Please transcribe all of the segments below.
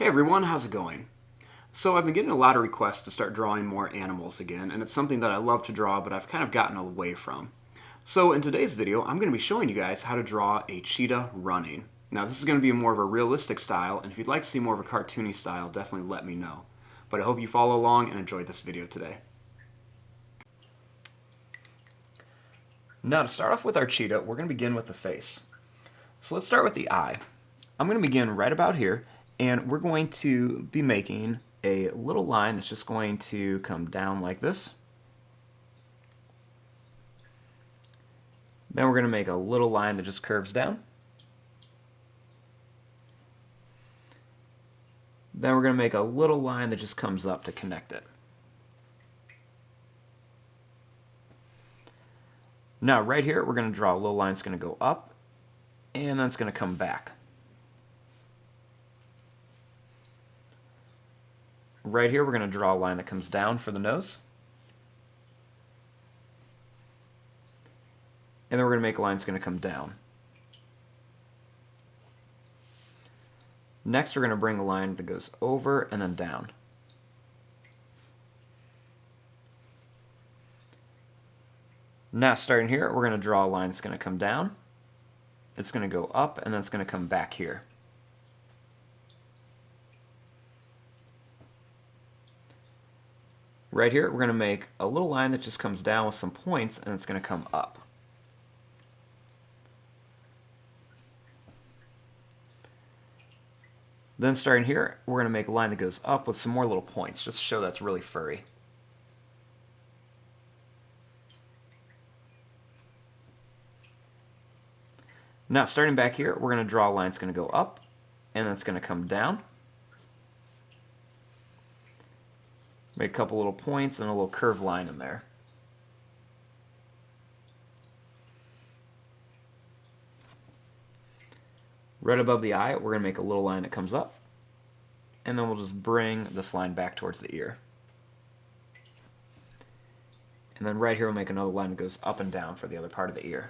Hey everyone, how's it going? So I've been getting a lot of requests to start drawing more animals again, and it's something that I love to draw, but I've kind of gotten away from. So in today's video, I'm going to be showing you guys how to draw a cheetah running. Now this is going to be more of a realistic style, and if you'd like to see more of a cartoony style, definitely let me know. But I hope you follow along and enjoy this video today. Now to start off with our cheetah, we're going to begin with the face. So let's start with the eye. I'm going to begin right about here, and we're going to be making a little line that's just going to come down like this. Then we're going to make a little line that just curves down. Then we're going to make a little line that just comes up to connect it. Now right here, we're going to draw a little line that's going to go up, and then it's going to come back. Right here, we're going to draw a line that comes down for the nose. And then we're going to make a line that's going to come down. Next, we're going to bring a line that goes over and then down. Now, starting here, we're going to draw a line that's going to come down. It's going to go up, and then it's going to come back here. Right here, we're going to make a little line that just comes down with some points, and it's going to come up. Then starting here, we're going to make a line that goes up with some more little points, just to show that's really furry. Now, starting back here, we're going to draw a line that's going to go up, and then it's going to come down. Make a couple little points and a little curved line in there. Right above the eye, we're going to make a little line that comes up, and then we'll just bring this line back towards the ear. And then right here, we'll make another line that goes up and down for the other part of the ear.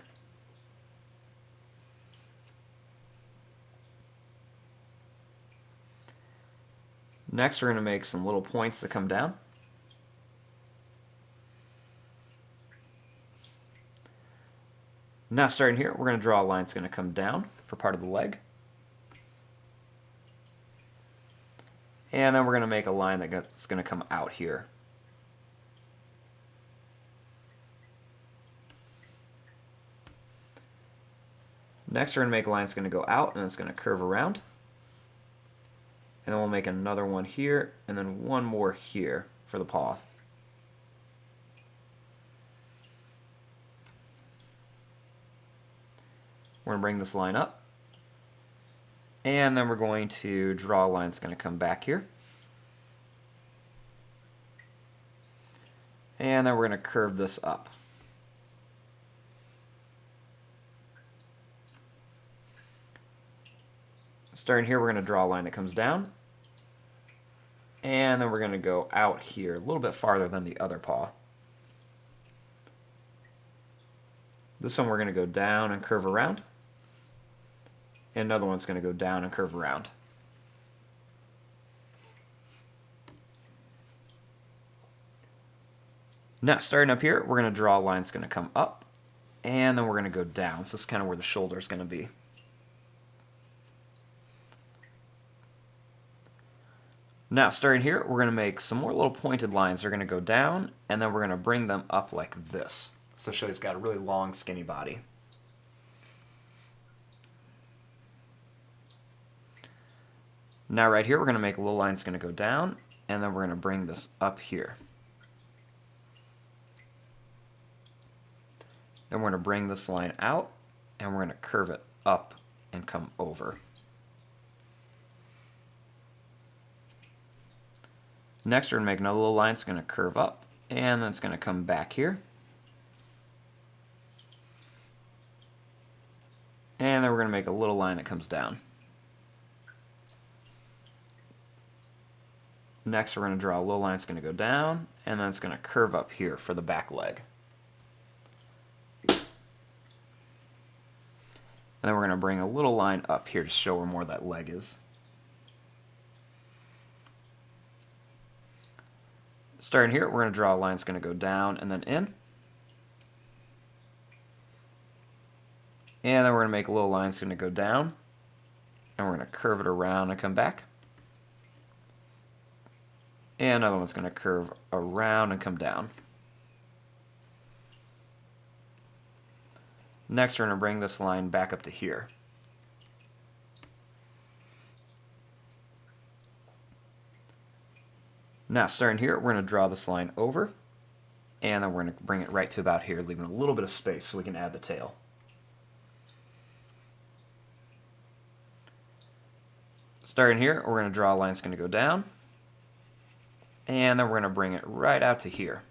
Next, we're going to make some little points that come down. Now, starting here, we're going to draw a line that's going to come down for part of the leg. And then we're going to make a line that's going to come out here. Next, we're going to make a line that's going to go out, and it's going to curve around. And then we'll make another one here, and then one more here for the paw. We're going to bring this line up, and then we're going to draw a line that's going to come back here. And then we're going to curve this up. Starting here, we're going to draw a line that comes down, and then we're going to go out here a little bit farther than the other paw. This one we're going to go down and curve around, and another one's going to go down and curve around. Now, starting up here, we're going to draw a line that's going to come up, and then we're going to go down. So this is kind of where the shoulder is going to be. Now, starting here, we're going to make some more little pointed lines. They're going to go down, and then we're going to bring them up like this. So show he's got a really long, skinny body. Now, right here, we're going to make a little line that's going to go down, and then we're going to bring this up here. Then we're going to bring this line out, and we're going to curve it up and come over. Next, we're going to make another little line that's going to curve up, and then it's going to come back here. And then we're going to make a little line that comes down. Next, we're going to draw a little line that's going to go down, and then it's going to curve up here for the back leg. And then we're going to bring a little line up here to show where more of that leg is. Starting here, we're going to draw a line that's going to go down and then in. And then we're going to make a little line that's going to go down. And we're going to curve it around and come back. And another one's going to curve around and come down. Next, we're going to bring this line back up to here. Now, starting here, we're going to draw this line over, and then we're going to bring it right to about here, leaving a little bit of space so we can add the tail. Starting here, we're going to draw a line that's going to go down, and then we're going to bring it right out to here.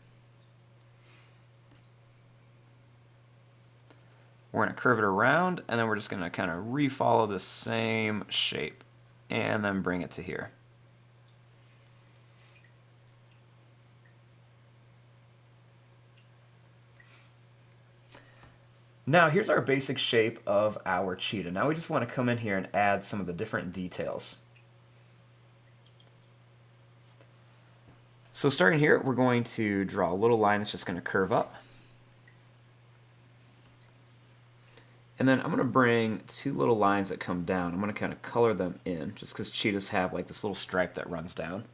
We're going to curve it around, and then we're just going to kind of refollow the same shape, and then bring it to here. Now here's our basic shape of our cheetah. Now we just want to come in here and add some of the different details. So starting here, we're going to draw a little line that's just going to curve up. And then I'm going to bring two little lines that come down. I'm going to kind of color them in, just because cheetahs have like this little stripe that runs down.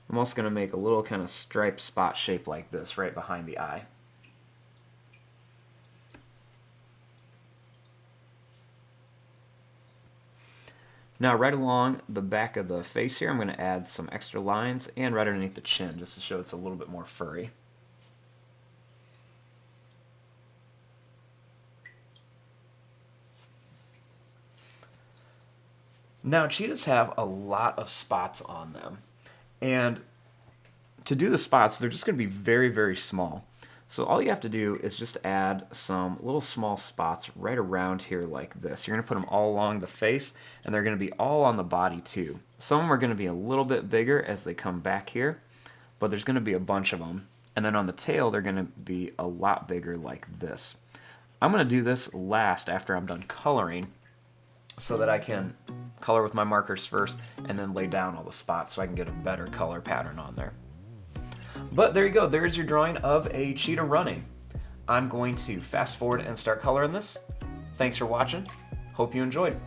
I'm also going to make a little kind of stripe spot shape like this right behind the eye. Now right along the back of the face here, I'm going to add some extra lines, and right underneath the chin, just to show it's a little bit more furry. Now cheetahs have a lot of spots on them, and to do the spots, they're just going to be very, very small. So all you have to do is just add some little small spots right around here like this. You're going to put them all along the face, and they're going to be all on the body too. Some of them are going to be a little bit bigger as they come back here, but there's going to be a bunch of them. And then on the tail, they're going to be a lot bigger like this. I'm going to do this last after I'm done coloring, so that I can color with my markers first and then lay down all the spots so I can get a better color pattern on there. But there you go, there's your drawing of a cheetah running. I'm going to fast forward and start coloring this. Thanks for watching. Hope you enjoyed.